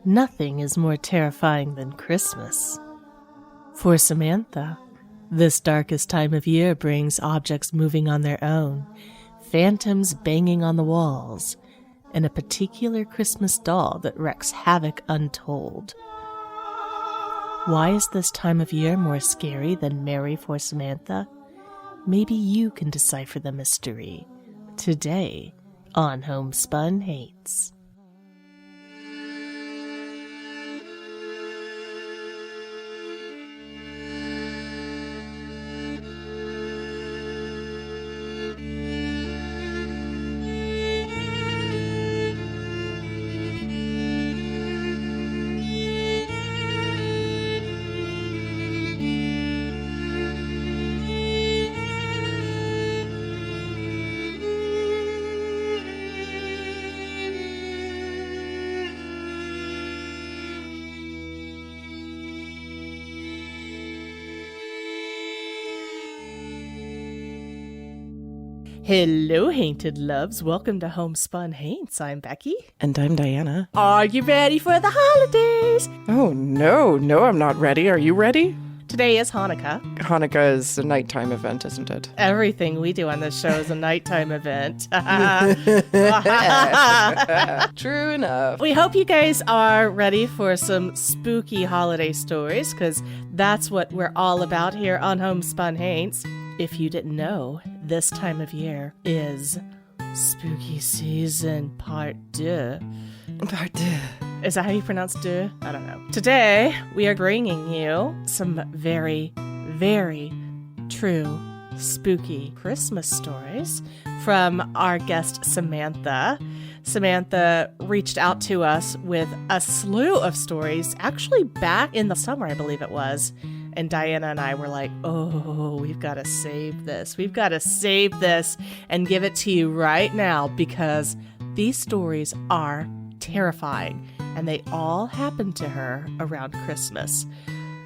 Nothing is more terrifying than Christmas. For Samantha, this darkest time of year brings objects moving on their own, phantoms banging on the walls, and a particular Christmas doll that wreaks havoc untold. Why is this time of year more scary than merry for Samantha? Maybe you can decipher the mystery today on Homespun Hates. Hello, Hainted Loves. Welcome to Homespun Haints. I'm Becky. And I'm Diana. Are you ready for the holidays? Oh, no, I'm not ready. Are you ready? Today is Hanukkah. Hanukkah is a nighttime event, isn't it? Everything we do on this show is a nighttime event. True enough. We hope you guys are ready for some spooky holiday stories, because that's what we're all about here on Homespun Haints. If you didn't know, this time of year is spooky season part 2. Part 2. Is that how you pronounce deux? I don't know. Today, we are bringing you some very, very true spooky Christmas stories from our guest, Samantha. Samantha reached out to us with a slew of stories, actually back in the summer, I believe it was. And Diana and I were like, oh, we've got to save this. We've got to save this and give it to you right now, because these stories are terrifying and they all happened to her around Christmas.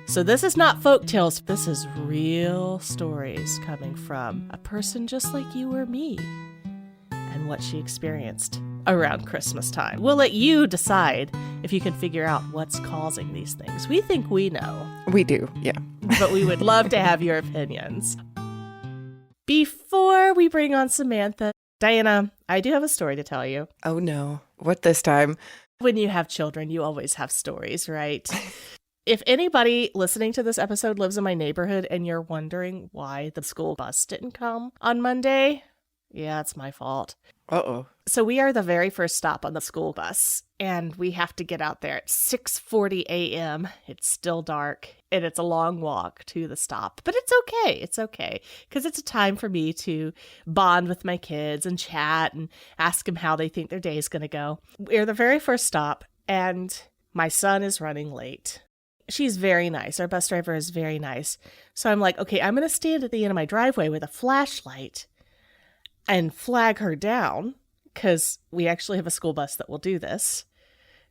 So this is not folktales. This is real stories coming from a person just like you or me and what she experienced around Christmas time. We'll let you decide if you can figure out what's causing these things. We think we know. We do, yeah. But we would love to have your opinions. Before we bring on Samantha, Diana, I do have a story to tell you. Oh no, what this time? When you have children, you always have stories, right? If anybody listening to this episode lives in my neighborhood and you're wondering why the school bus didn't come on Monday, yeah, it's my fault. Uh-oh. So we are the very first stop on the school bus, and we have to get out there at 6:40 a.m. It's still dark, and it's a long walk to the stop. But it's okay. It's okay, because it's a time for me to bond with my kids and chat and ask them how they think their day is going to go. We're the very first stop, and my son is running late. She's very nice. Our bus driver is very nice. So I'm like, okay, I'm going to stand at the end of my driveway with a flashlight and flag her down, because we actually have a school bus that will do this.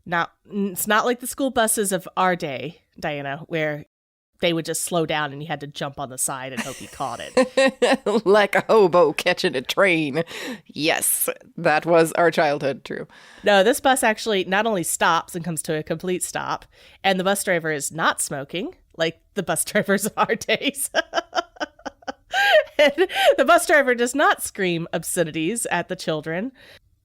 Now, it's not like the school buses of our day, Diana, where they would just slow down and you had to jump on the side and hope you caught it. Like a hobo catching a train. Yes, that was our childhood, true. No, this bus actually not only stops and comes to a complete stop, and the bus driver is not smoking, like the bus drivers of our days. And the bus driver does not scream obscenities at the children.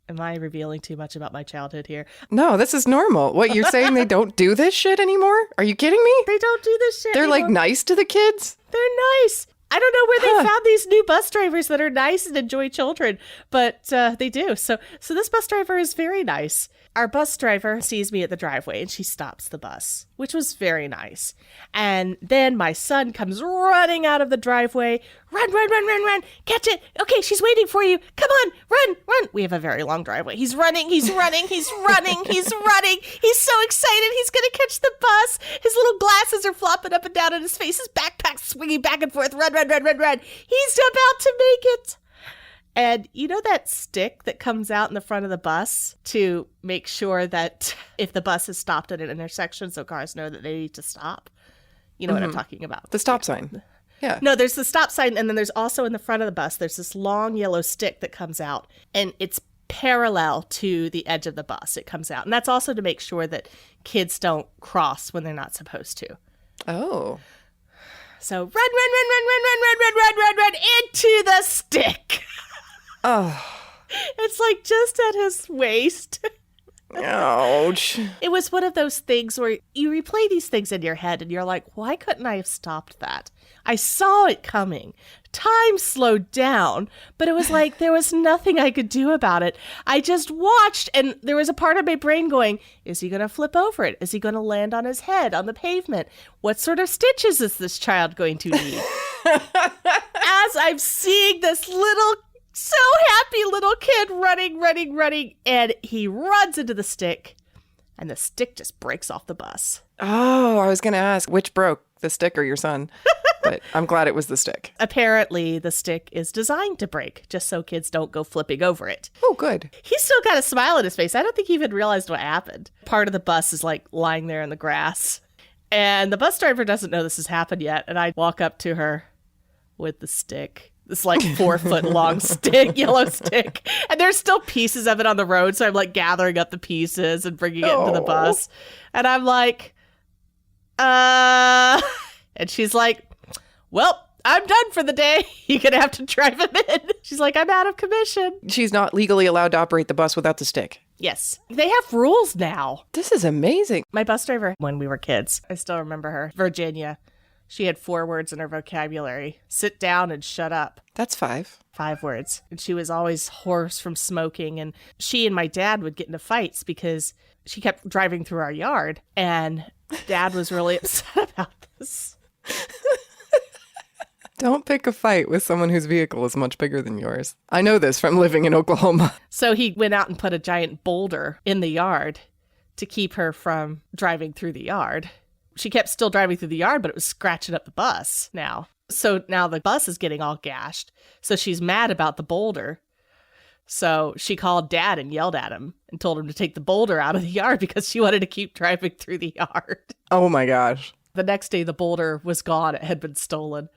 Am I revealing too much about my childhood here? No, this is normal. What, you're saying they don't do this shit anymore? Are you kidding me? They don't do this shit They're anymore. like nice to the kids? They're nice. I don't know where they found these new bus drivers that are nice and enjoy children, but they do. So this bus driver is very nice. Our bus driver sees me at the driveway and she stops the bus, which was very nice. And then my son comes running out of the driveway. Run, catch it. Okay, she's waiting for you. Come on, run. We have a very long driveway. He's running. He's running. He's He's so excited. He's going to catch the bus. His little glasses are flopping up and down in his face. His backpack's swinging back and forth. Run. He's about to make it. And you know that stick that comes out in the front of the bus to make sure that if the bus is stopped at an intersection so cars know that they need to stop? You know what I'm talking about. The stop sign. Yeah. No, there's the stop sign, and then there's also in the front of the bus, there's this long yellow stick that comes out, and it's parallel to the edge of the bus. It comes out. And that's also to make sure that kids don't cross when they're not supposed to. Oh. So run into the stick. Oh. It's like just at his waist. Ouch. It was one of those things where you replay these things in your head and you're like, why couldn't I have stopped that? I saw it coming. Time slowed down, but it was like there was nothing I could do about it. I just watched, and there was a part of my brain going, is he going to flip over it? Is he going to land on his head on the pavement? What sort of stitches is this child going to need? As I'm seeing this so happy little kid running, and he runs into the stick, and the stick just breaks off the bus. Oh, I was going to ask, which broke, the stick or your son? But I'm glad it was the stick. Apparently, the stick is designed to break, just so kids don't go flipping over it. Oh, good. He's still got a smile on his face. I don't think he even realized what happened. Part of the bus is like lying there in the grass, and the bus driver doesn't know this has happened yet, and I walk up to her with the stick. This like 4-foot long stick, yellow stick. And there's still pieces of it on the road. So I'm like gathering up the pieces and bringing it into the bus. And I'm like, and she's like, well, I'm done for the day. You're going to have to drive him in. She's like, I'm out of commission. She's not legally allowed to operate the bus without the stick. Yes. They have rules now. This is amazing. My bus driver, when we were kids, I still remember her, Virginia. She had 4 words in her vocabulary. Sit down and shut up. That's 5. 5 words. And she was always hoarse from smoking. And she and my dad would get into fights because she kept driving through our yard. And Dad was really upset about this. Don't pick a fight with someone whose vehicle is much bigger than yours. I know this from living in Oklahoma. So he went out and put a giant boulder in the yard to keep her from driving through the yard. She kept still driving through the yard, but it was scratching up the bus now. So now the bus is getting all gashed. So she's mad about the boulder. So she called Dad and yelled at him and told him to take the boulder out of the yard because she wanted to keep driving through the yard. Oh my gosh. The next day, the boulder was gone. It had been stolen.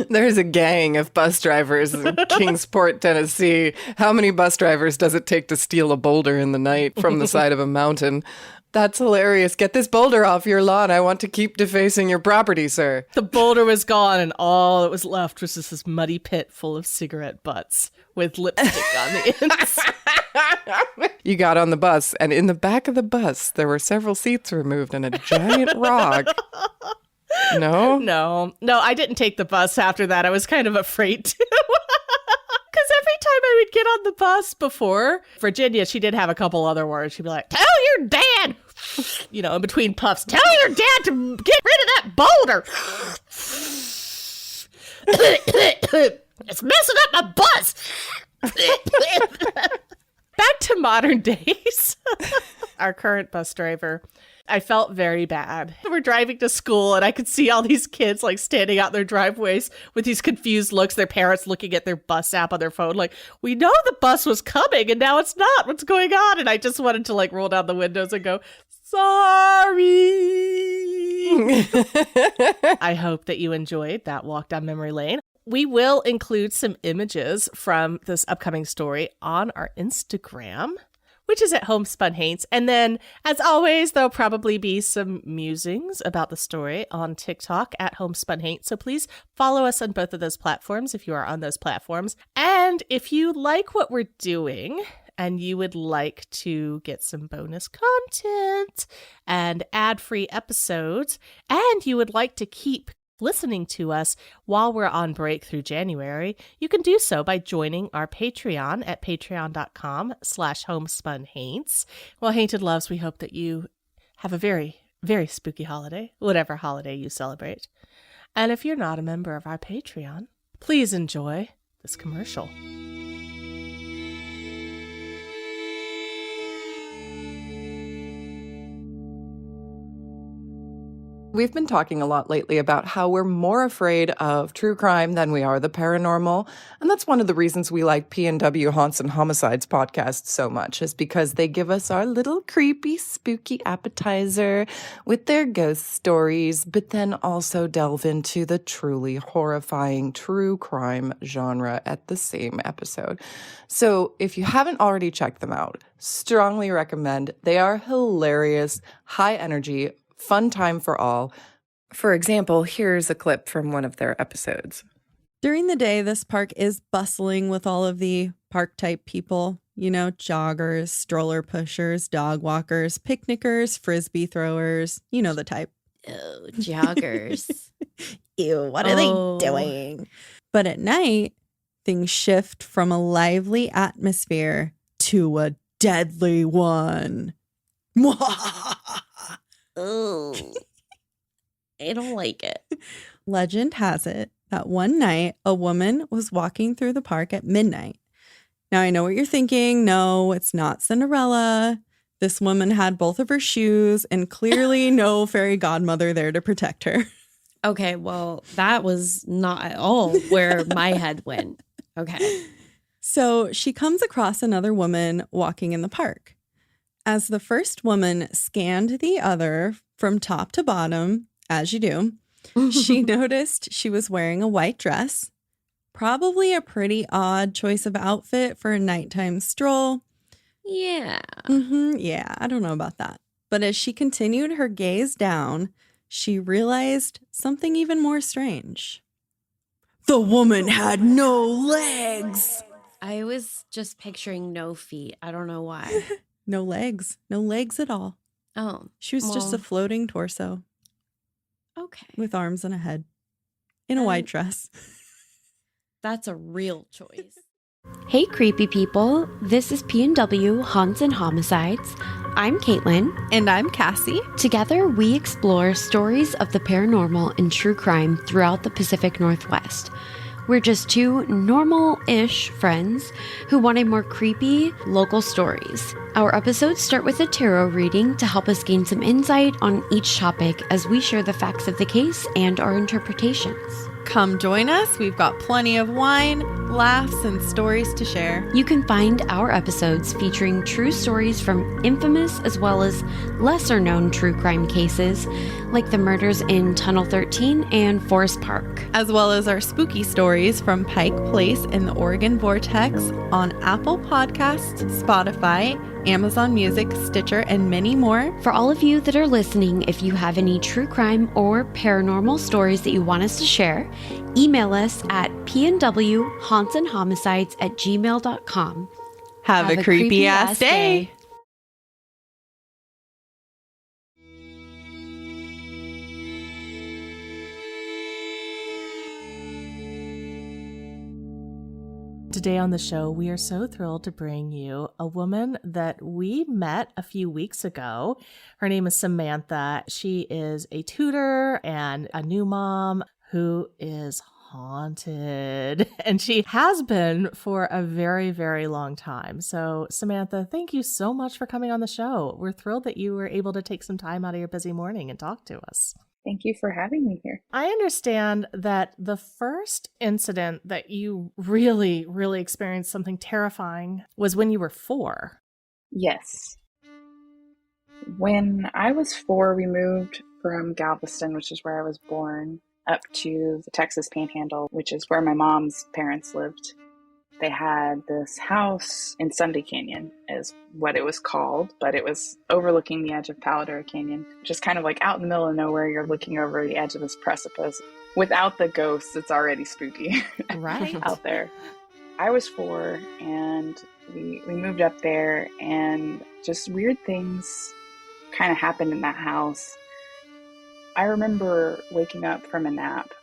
There's a gang of bus drivers in Kingsport, Tennessee. How many bus drivers does it take to steal a boulder in the night from the side of a mountain? That's hilarious. Get this boulder off your lawn. I want to keep defacing your property, sir. The boulder was gone, and all that was left was just this muddy pit full of cigarette butts with lipstick on the ends. You got on the bus, and in the back of the bus, there were several seats removed and a giant rock. No? No, I didn't take the bus after that. I was kind of afraid to. Because every time I would get on the bus before, Virginia, she did have a couple other words. She'd be like, tell your dad, you know, in between puffs, tell your dad to get rid of that boulder. It's messing up my bus. Back to modern days. Our current bus driver, I felt very bad. We're driving to school and I could see all these kids like standing out their driveways with these confused looks, their parents looking at their bus app on their phone like, we know the bus was coming and now it's not. What's going on? And I just wanted to like roll down the windows and go, sorry. I hope that you enjoyed that walk down memory lane. We will include some images from this upcoming story on our Instagram, which is at Homespun Haints. And then, as always, there'll probably be some musings about the story on TikTok at Homespun Haints. So please follow us on both of those platforms if you are on those platforms. And if you like what we're doing and you would like to get some bonus content and ad-free episodes, and you would like to keep listening to us while we're on break through January, you can do so by joining our Patreon at patreon.com/homespunhaints. Well, Hainted Loves, we hope that you have a very, very spooky holiday, whatever holiday you celebrate. And if you're not a member of our Patreon, please enjoy this commercial. We've been talking a lot lately about how we're more afraid of true crime than we are the paranormal. And that's one of the reasons we like P&W Haunts and Homicides podcast so much, is because they give us our little creepy, spooky appetizer with their ghost stories, but then also delve into the truly horrifying true crime genre at the same episode. So if you haven't already checked them out, strongly recommend. They are hilarious, high energy, fun time for all. For example, here's a clip from one of their episodes. During the day, this park is bustling with all of the park type people, you know, joggers, stroller pushers, dog walkers, picnickers, frisbee throwers, you know the type. Oh, joggers. Ew, what are they doing? But at night, things shift from a lively atmosphere to a deadly one. Oh, I don't like it. Legend has it that one night a woman was walking through the park at midnight. Now, I know what you're thinking. No, it's not Cinderella. This woman had both of her shoes and clearly no fairy godmother there to protect her. Okay, well, that was not at all where my head went. Okay. So she comes across another woman walking in the park. As the first woman scanned the other from top to bottom, as you do, she noticed she was wearing a white dress, probably a pretty odd choice of outfit for a nighttime stroll. Yeah. Yeah, I don't know about that. But as she continued her gaze down, she realized something even more strange. The woman had no legs. I was just picturing no feet. I don't know why. No legs. No legs at all. Oh. She was just a floating torso. Okay. With arms and a head. In a white dress. That's a real choice. Hey, creepy people. This is P&W Haunts and Homicides. I'm Caitlin. And I'm Cassie. Together, we explore stories of the paranormal and true crime throughout the Pacific Northwest. We're just two normal-ish friends who wanted more creepy local stories. Our episodes start with a tarot reading to help us gain some insight on each topic as we share the facts of the case and our interpretations. Come join us. We've got plenty of wine, laughs, and stories to share. You can find our episodes featuring true stories from infamous as well as lesser-known true crime cases, like the murders in Tunnel 13 and Forest Park. As well as our spooky stories from Pike Place and the Oregon Vortex on Apple Podcasts, Spotify, Amazon Music, Stitcher, and many more. For all of you that are listening, if you have any true crime or paranormal stories that you want us to share, email us at pnwhauntsandhomicides@gmail.com. Have a creepy ass day. Today on the show, we are so thrilled to bring you a woman that we met a few weeks ago. Her name is Samantha. She is a tutor and a new mom who is haunted, and she has been for a very, very long time. So, Samantha, thank you so much for coming on the show. We're thrilled that you were able to take some time out of your busy morning and talk to us. Thank you for having me here. I understand that the first incident that you really, really experienced something terrifying was when you were 4. Yes. When I was 4, we moved from Galveston, which is where I was born, up to the Texas Panhandle, which is where my mom's parents lived. They had this house in Sunday Canyon, is what it was called, but it was overlooking the edge of Paladar Canyon, just kind of like out in the middle of nowhere. You're looking over the edge of this precipice. Without the ghosts, it's already spooky Right. out there. I was 4, and we moved up there, and just weird things kind of happened in that house. I remember waking up from a nap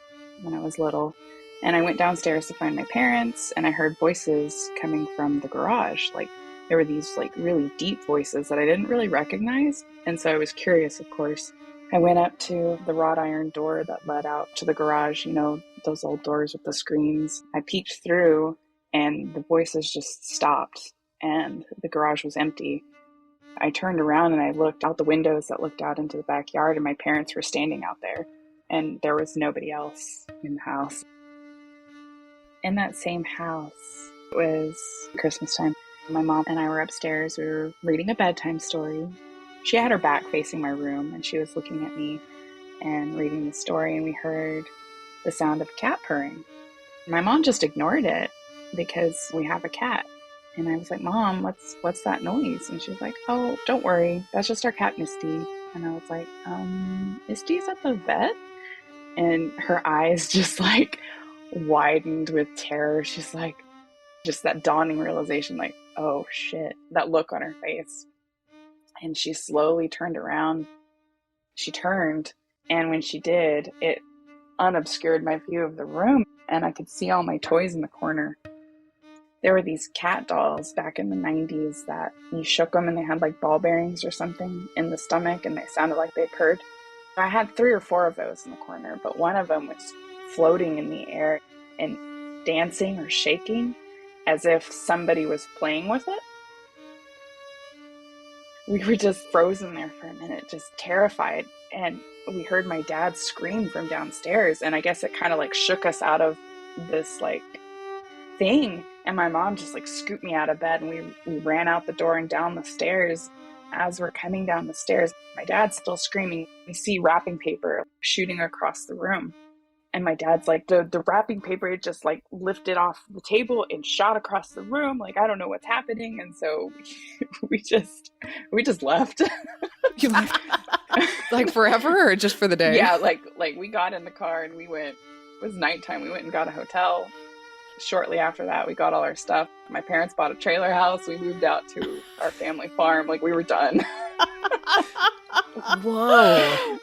when I was little, and I went downstairs to find my parents, and I heard voices coming from the garage. Like, there were these like really deep voices that I didn't really recognize. And so I was curious, of course. I went up to the wrought iron door that led out to the garage, you know, those old doors with the screens. I peeked through, and the voices just stopped, and the garage was empty. I turned around and I looked out the windows that looked out into the backyard, and my parents were standing out there, and there was nobody else in the house. In that same house, it was Christmas time. My mom and I were upstairs. We were reading a bedtime story. She had her back facing my room, and she was looking at me and reading the story, and we heard the sound of a cat purring. My mom just ignored it because we have a cat. And I was like, Mom, what's that noise? And she was like, oh, don't worry. That's just our cat, Misty. And I was like, Misty's at the vet? And her eyes just like widened with terror. She's like, just that dawning realization, like, oh shit, that look on her face. And she slowly turned around. She turned, and when she did, it unobscured my view of the room, and I could see all my toys in the corner. There were these cat dolls back in the 90s that you shook them and they had like ball bearings or something in the stomach and they sounded like they purred. I had 3 or 4 of those in the corner, but one of them was floating in the air and dancing or shaking as if somebody was playing with it. We were just frozen there for a minute, just terrified. And we heard my dad scream from downstairs. And I guess it kind of like shook us out of this like thing. And my mom just like scooped me out of bed, and we ran out the door and down the stairs. As we're coming down the stairs, my dad's still screaming. We see wrapping paper shooting across the room. And my dad's like, the wrapping paper just like lifted off the table and shot across the room. Like, I don't know what's happening. And so we just left. You left like forever or just for the day? Yeah, like we got in the car and we went, it was nighttime. We went and got a hotel. Shortly after that, we got all our stuff. My parents bought a trailer house. We moved out to our family farm. Like, we were done. Whoa.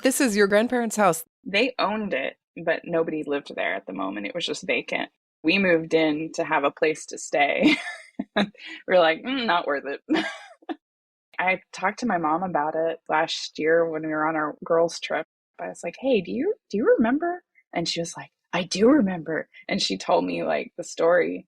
This is your grandparents' house. They owned it, but nobody lived there at the moment. It was just vacant. We moved in to have a place to stay. We're like, not worth it. I talked to my mom about it last year when we were on our girls' trip. I was like, hey, do you remember? And she was like, I do remember. And she told me like the story.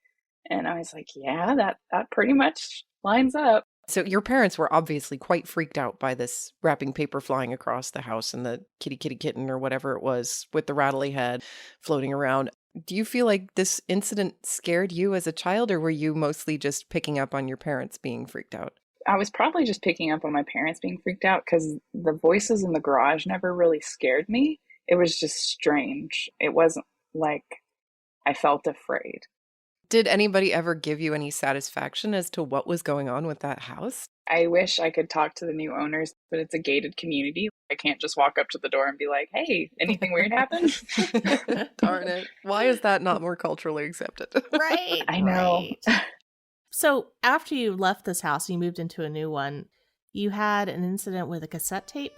And I was like, yeah, that pretty much lines up. So your parents were obviously quite freaked out by this wrapping paper flying across the house and the kitty kitten or whatever it was with the rattly head floating around. Do you feel like this incident scared you as a child, or were you mostly just picking up on your parents being freaked out? I was probably just picking up on my parents being freaked out because the voices in the garage never really scared me. It was just strange. It wasn't like I felt afraid. Did anybody ever give you any satisfaction as to what was going on with that house? I wish I could talk to the new owners, but it's a gated community. I can't just walk up to the door and be like, hey, anything weird happen? Darn it. Why is that not more culturally accepted? Right. I know. Right. So after you left this house, you moved into a new one. You had an incident with a cassette tape.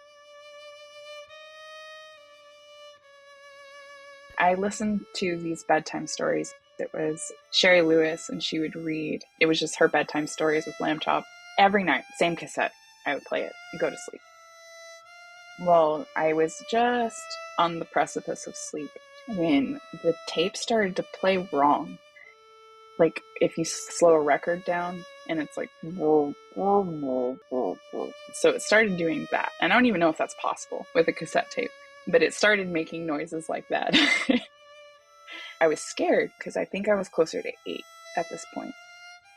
I listened to these bedtime stories. It was Sherry Lewis, and she would read. It was just her bedtime stories with Lamb Chop. Every night, same cassette. I would play it and go to sleep. Well, I was just on the precipice of sleep when the tape started to play wrong. Like if you slow a record down and it's like, whoa, whoa, whoa, whoa, whoa. So it started doing that. And I don't even know if that's possible with a cassette tape, but it started making noises like that. I was scared because I think I was closer to 8 at this point.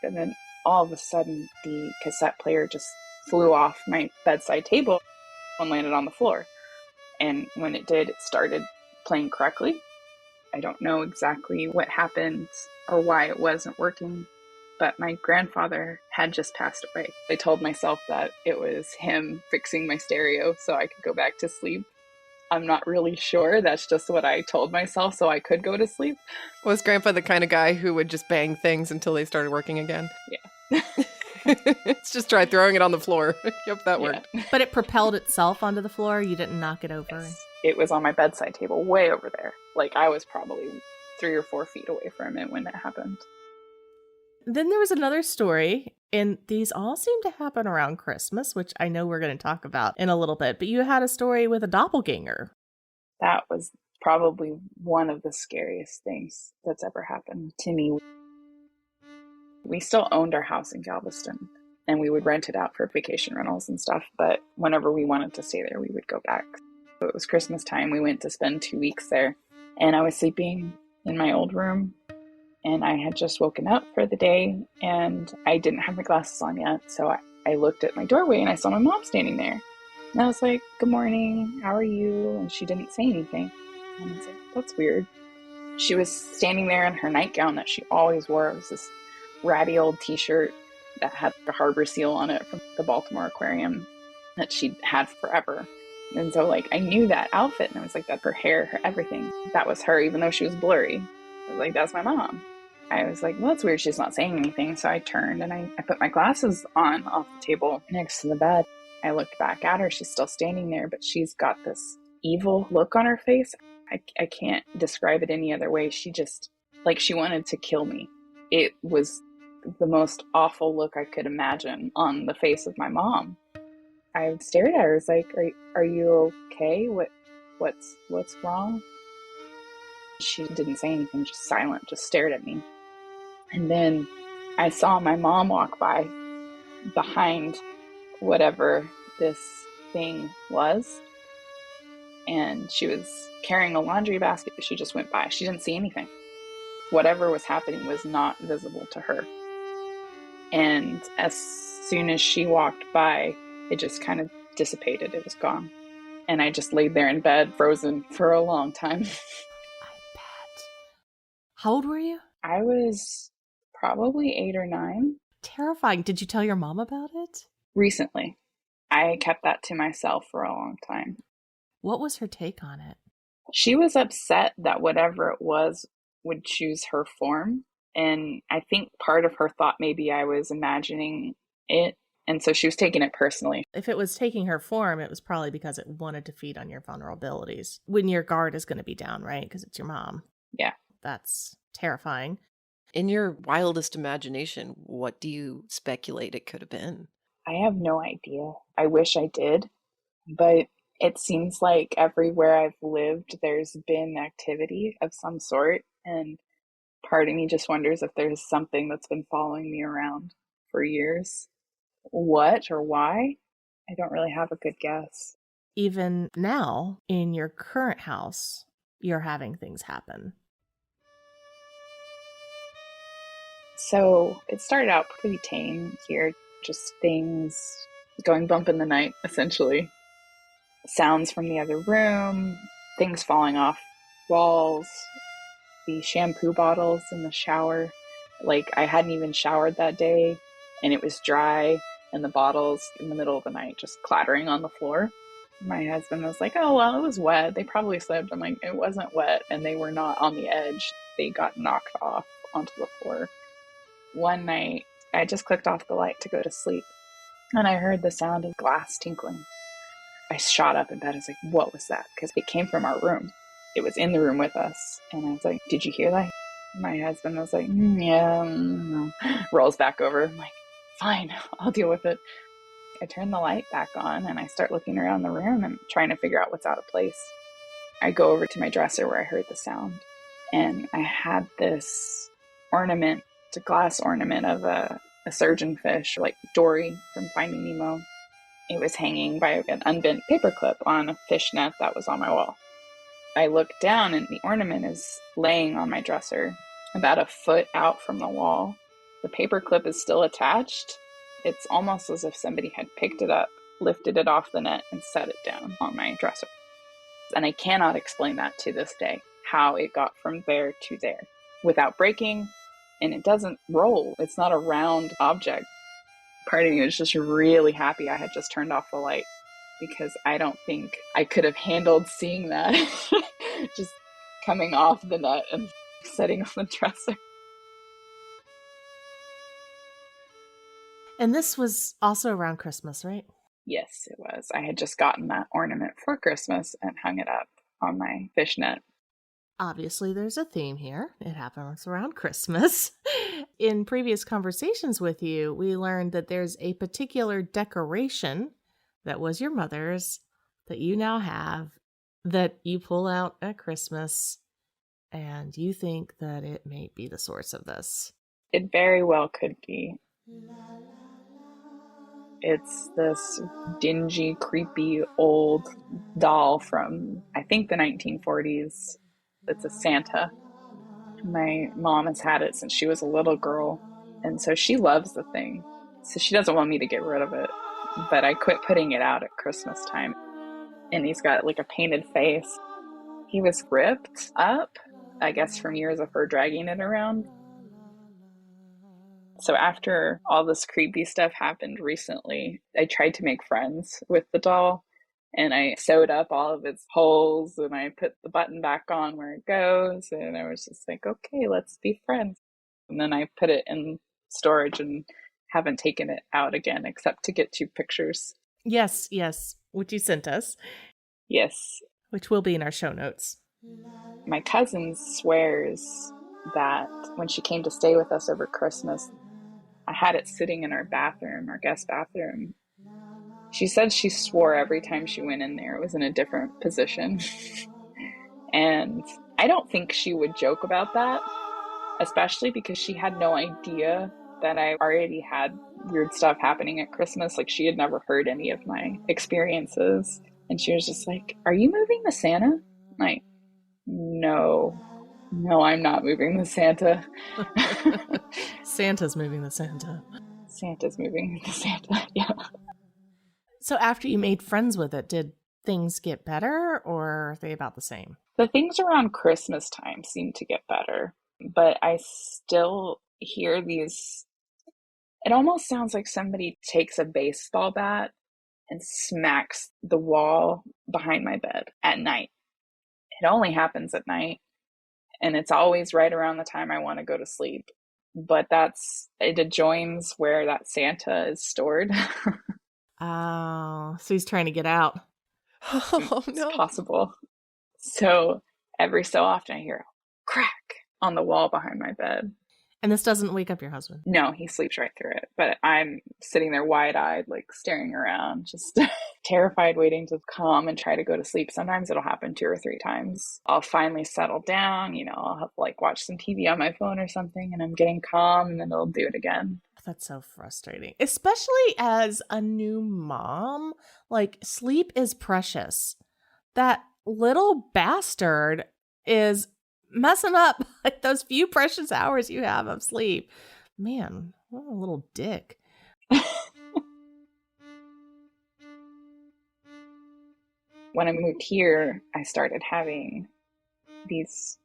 And then all of a sudden, the cassette player just flew off my bedside table and landed on the floor. And when it did, it started playing correctly. I don't know exactly what happened or why it wasn't working, but my grandfather had just passed away. I told myself that it was him fixing my stereo so I could go back to sleep. I'm not really sure. That's just what I told myself so I could go to sleep. Was Grandpa the kind of guy who would just bang things until they started working again? Yeah. Let's just try throwing it on the floor. Yep, that worked. Yeah. But it propelled itself onto the floor. You didn't knock it over. Yes. It was on my bedside table, way over there. Like I was probably 3 or 4 feet away from it when it happened. Then there was another story, and these all seem to happen around Christmas, which I know we're going to talk about in a little bit, but you had a story with a doppelganger. That was probably one of the scariest things that's ever happened to me. We still owned our house in Galveston, and we would rent it out for vacation rentals and stuff. But whenever we wanted to stay there, we would go back. So it was Christmas time. We went to spend 2 weeks there, and I was sleeping in my old room, and I had just woken up for the day, and I didn't have my glasses on yet. So I looked at my doorway, and I saw my mom standing there. And I was like, "Good morning, how are you?" And she didn't say anything. And I was like, "That's weird." She was standing there in her nightgown that she always wore. It was this ratty old t-shirt that had a harbor seal on it from the Baltimore Aquarium that she'd had forever. And so like I knew that outfit, and I was like, that her hair, her everything, that was her, even though she was blurry. I was like, that's my mom. I was like, well, that's weird, she's not saying anything. So I turned and I put my glasses on off the table next to the bed. I looked back at her. She's still standing there, but she's got this evil look on her face. I can't describe it any other way. She just, like, she wanted to kill me. It was the most awful look I could imagine on the face of my mom. I stared at her. I was like, are you okay? What's wrong? She didn't say anything, just silent, just stared at me. And then I saw my mom walk by behind whatever this thing was. And she was carrying a laundry basket. She just went by. She didn't see anything. Whatever was happening was not visible to her. And as soon as she walked by, it just kind of dissipated. It was gone. And I just laid there in bed, frozen for a long time. I bet. How old were you? I was probably 8 or 9. Terrifying. Did you tell your mom about it? Recently. I kept that to myself for a long time. What was her take on it? She was upset that whatever it was would choose her form. And I think part of her thought maybe I was imagining it. And so she was taking it personally. If it was taking her form, it was probably because it wanted to feed on your vulnerabilities. When your guard is going to be down, right? Because it's your mom. Yeah. That's terrifying. In your wildest imagination, what do you speculate it could have been? I have no idea. I wish I did. But it seems like everywhere I've lived, there's been activity of some sort. And part of me just wonders if there's something that's been following me around for years. What or why? I don't really have a good guess. Even now, in your current house, you're having things happen. So it started out pretty tame here. Just things going bump in the night, essentially. Sounds from the other room, things falling off walls, the shampoo bottles in the shower. Like, I hadn't even showered that day, and it was dry, and the bottles in the middle of the night just clattering on the floor. My husband was like, oh, well, it was wet. They probably slipped. I'm like, it wasn't wet, and they were not on the edge. They got knocked off onto the floor. One night, I just clicked off the light to go to sleep, and I heard the sound of glass tinkling. I shot up in bed. I was like, what was that? Because it came from our room. It was in the room with us. And I was like, did you hear that? My husband was like, yeah. Rolls back over. I'm like, fine, I'll deal with it. I turn the light back on and I start looking around the room and trying to figure out what's out of place. I go over to my dresser where I heard the sound. And I had this ornament, it's a glass ornament of a surgeonfish, like Dory from Finding Nemo. It was hanging by an unbent paperclip on a fishnet that was on my wall. I look down and the ornament is laying on my dresser, about a foot out from the wall. The paperclip is still attached. It's almost as if somebody had picked it up, lifted it off the net, and set it down on my dresser. And I cannot explain that to this day, how it got from there to there without breaking, and it doesn't roll. It's not a round object. Part of me was just really happy I had just turned off the light, because I don't think I could have handled seeing that just coming off the net and setting on the dresser. And this was also around Christmas, right? Yes, it was. I had just gotten that ornament for Christmas and hung it up on my fishnet. Obviously, there's a theme here. It happens around Christmas. In previous conversations with you, we learned that there's a particular decoration that was your mother's that you now have that you pull out at Christmas, and you think that it may be the source of this. It very well could be. It's this dingy, creepy old doll from, I think, the 1940s. It's a Santa. My mom has had it since she was a little girl, and so she loves the thing. So she doesn't want me to get rid of it, but I quit putting it out at Christmas time. And he's got like a painted face. He was ripped up, I guess, from years of her dragging it around. So after all this creepy stuff happened recently, I tried to make friends with the doll, and I sewed up all of its holes and I put the button back on where it goes. And I was just like, okay, let's be friends. And then I put it in storage and haven't taken it out again except to get 2 pictures. Yes, which you sent us, Yes. which will be in our show notes. My cousin swears that when she came to stay with us over Christmas, I had it sitting in our bathroom, our guest bathroom. She said she swore every time she went in there it was in a different position. And I don't think she would joke about that, especially because she had no idea that I already had weird stuff happening at Christmas. Like, she had never heard any of my experiences. And she was just like, "Are you moving the Santa?" I'm like, no, I'm not moving the Santa. Santa's moving the Santa. Santa's moving the Santa, yeah. So after you made friends with it, did things get better or are they about the same? The things around Christmas time seem to get better, but I still hear these. It almost sounds like somebody takes a baseball bat and smacks the wall behind my bed at night. It only happens at night, and it's always right around the time I want to go to sleep. But it adjoins where that Santa is stored. Oh, so he's trying to get out. Oh, no. It's possible. So every so often I hear a crack on the wall behind my bed. And this doesn't wake up your husband? No, he sleeps right through it. But I'm sitting there wide-eyed, like staring around, just terrified, waiting to calm and try to go to sleep. Sometimes it'll happen 2 or 3 times. I'll finally settle down, I'll have to like watch some TV on my phone or something, and I'm getting calm, and then it'll do it again. That's so frustrating, especially as a new mom. Like, sleep is precious. That little bastard is messing up like those few precious hours you have of sleep. Man, what a little dick. When I moved here, I started having these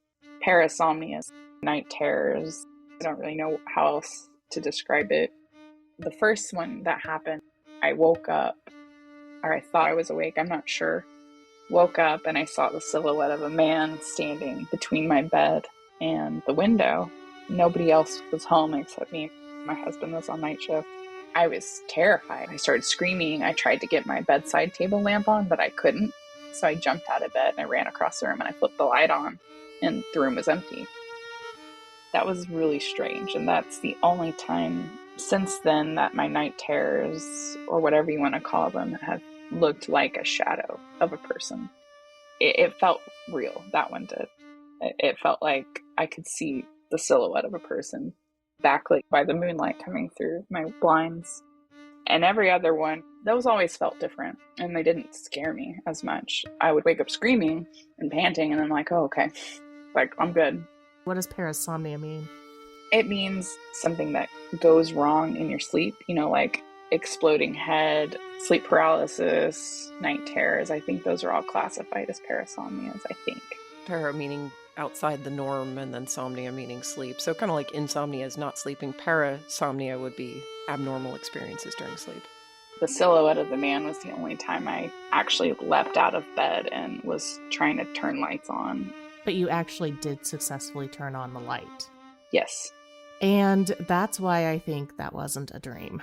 parasomnias, night terrors. I don't really know how else to describe it. The first one that happened, I woke up, or I thought I was awake, I'm not sure. Woke up and I saw the silhouette of a man standing between my bed and the window. Nobody else was home except me. My husband was on night shift. I was terrified. I started screaming. I tried to get my bedside table lamp on, but I couldn't. So I jumped out of bed and I ran across the room and I flipped the light on, and the room was empty. That was really strange, and that's the only time since then that my night terrors, or whatever you want to call them, have looked like a shadow of a person. It felt real. That one did. It felt like I could see the silhouette of a person backlit by the moonlight coming through my blinds. And every other one, those always felt different, and they didn't scare me as much. I would wake up screaming and panting, and I'm like, oh, okay, like, I'm good. What does parasomnia mean? It means something that goes wrong in your sleep, like exploding head, sleep paralysis, night terrors. I think those are all classified as parasomnias, I think. Para meaning outside the norm, and then somnia meaning sleep. So kind of like insomnia is not sleeping. Parasomnia would be abnormal experiences during sleep. The silhouette of the man was the only time I actually leapt out of bed and was trying to turn lights on. But you actually did successfully turn on the light. Yes. And that's why I think that wasn't a dream,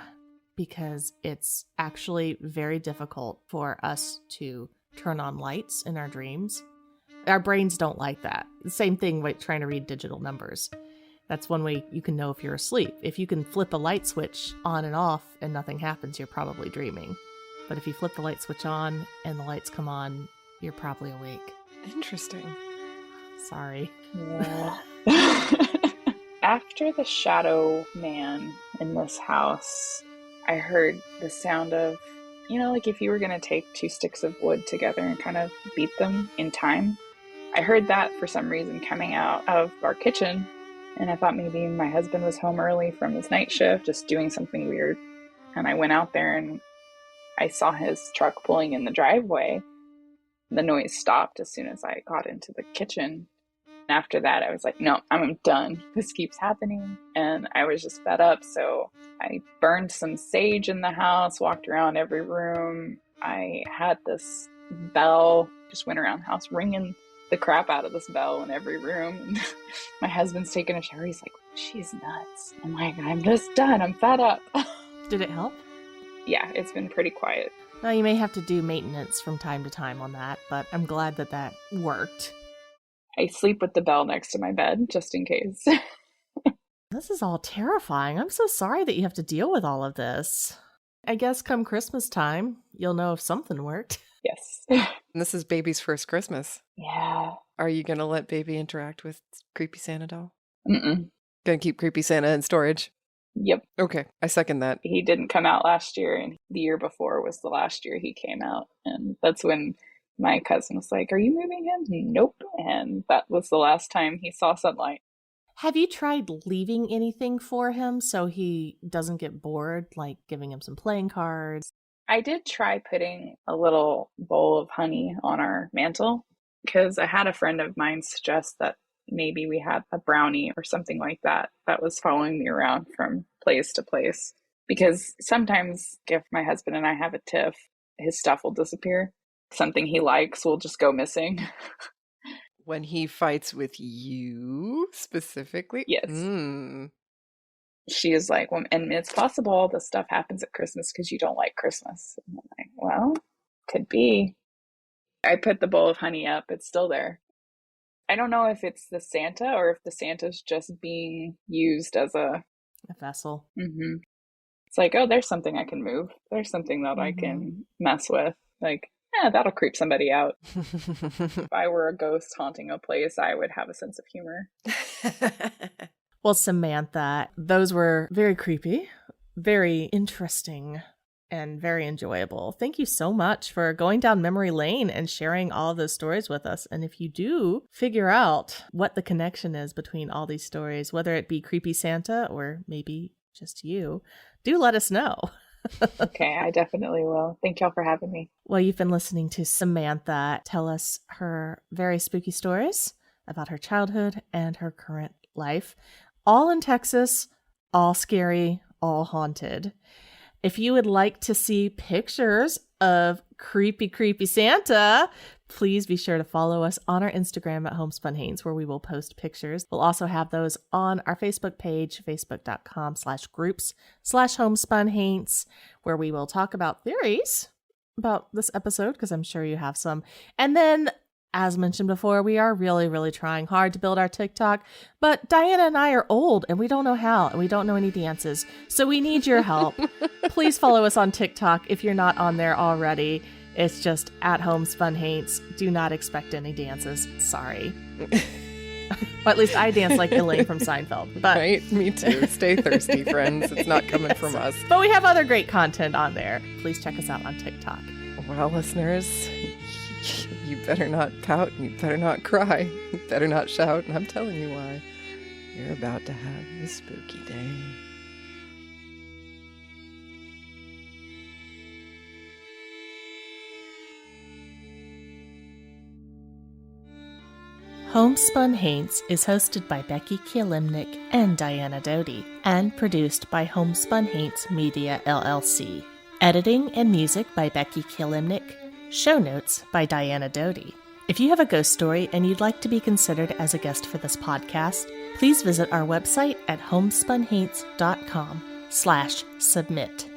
because it's actually very difficult for us to turn on lights in our dreams. Our brains don't like that. The same thing with trying to read digital numbers. That's one way you can know if you're asleep. If you can flip a light switch on and off and nothing happens, you're probably dreaming. But if you flip the light switch on and the lights come on, you're probably awake. Interesting. Sorry. Yeah. After the shadow man in this house, I heard the sound of, like if you were going to take two sticks of wood together and kind of beat them in time. I heard that for some reason coming out of our kitchen. And I thought maybe my husband was home early from his night shift, just doing something weird. And I went out there and I saw his truck pulling in the driveway. The noise stopped as soon as I got into the kitchen. And after that, I was like, no, I'm done. This keeps happening. And I was just fed up. So I burned some sage in the house, walked around every room. I had this bell, just went around the house ringing the crap out of this bell in every room. And my husband's taking a shower. He's like, she's nuts. I'm like, I'm just done. I'm fed up. Did it help? Yeah, it's been pretty quiet. Well, you may have to do maintenance from time to time on that, but I'm glad that worked. I sleep with the bell next to my bed, just in case. This is all terrifying. I'm so sorry that you have to deal with all of this. I guess come Christmas time, you'll know if something worked. Yes. And this is baby's first Christmas. Yeah. Are you going to let baby interact with creepy Santa doll? Mm-mm. Going to keep creepy Santa in storage? Yep. Okay, I second that. He didn't come out last year, and the year before was the last year he came out. And that's when my cousin was like, are you moving him? Nope. And that was the last time he saw sunlight. Have you tried leaving anything for him so he doesn't get bored, like giving him some playing cards? I did try putting a little bowl of honey on our mantle because I had a friend of mine suggest that maybe we had a brownie or something like that was following me around from place to place. Because sometimes if my husband and I have a tiff, his stuff will disappear. Something he likes will just go missing. When he fights with you specifically? Yes. She is like, well, and it's possible this stuff happens at Christmas because you don't like Christmas. And I'm like, well, could be. I put the bowl of honey up. It's still there. I don't know if it's the Santa or if the Santa's just being used as a vessel. Mm-hmm. It's like, oh, there's something I can move. There's something that I can mess with. Like, that'll creep somebody out. If I were a ghost haunting a place, I would have a sense of humor. Well, Samantha, those were very creepy, very interesting, and very enjoyable. Thank you so much for going down memory lane and sharing all those stories with us. And if you do figure out what the connection is between all these stories, whether it be creepy Santa or maybe just you, do let us know. Okay, I definitely will. Thank y'all for having me. Well, you've been listening to Samantha tell us her very spooky stories about her childhood and her current life. All in Texas, all scary, all haunted. If you would like to see pictures of creepy Santa, please be sure to follow us on our Instagram at Homespun Haints, where we will post pictures. We'll also have those on our Facebook page, facebook.com/groups/Homespun Haints, where we will talk about theories about this episode, because I'm sure you have some. And then, as mentioned before, we are really, really trying hard to build our TikTok, but Diana and I are old and we don't know how, and we don't know any dances. So we need your help. Please follow us on TikTok if you're not on there already. It's just at Homespun Haints. Do not expect any dances. Sorry. Well, at least I dance like Elaine from Seinfeld. But right? Me too. Stay thirsty, friends. It's not coming from us. But we have other great content on there. Please check us out on TikTok. Well, listeners, you better not pout, you better not cry, you better not shout, and I'm telling you why. You're about to have a spooky day. Homespun Haints is hosted by Becky Kielimnik and Diana Doty, and produced by Homespun Haints Media LLC. Editing and music by Becky Kielimnik. Show notes by Diana Doty. If you have a ghost story and you'd like to be considered as a guest for this podcast, please visit our website at homespunhaints.com/submit.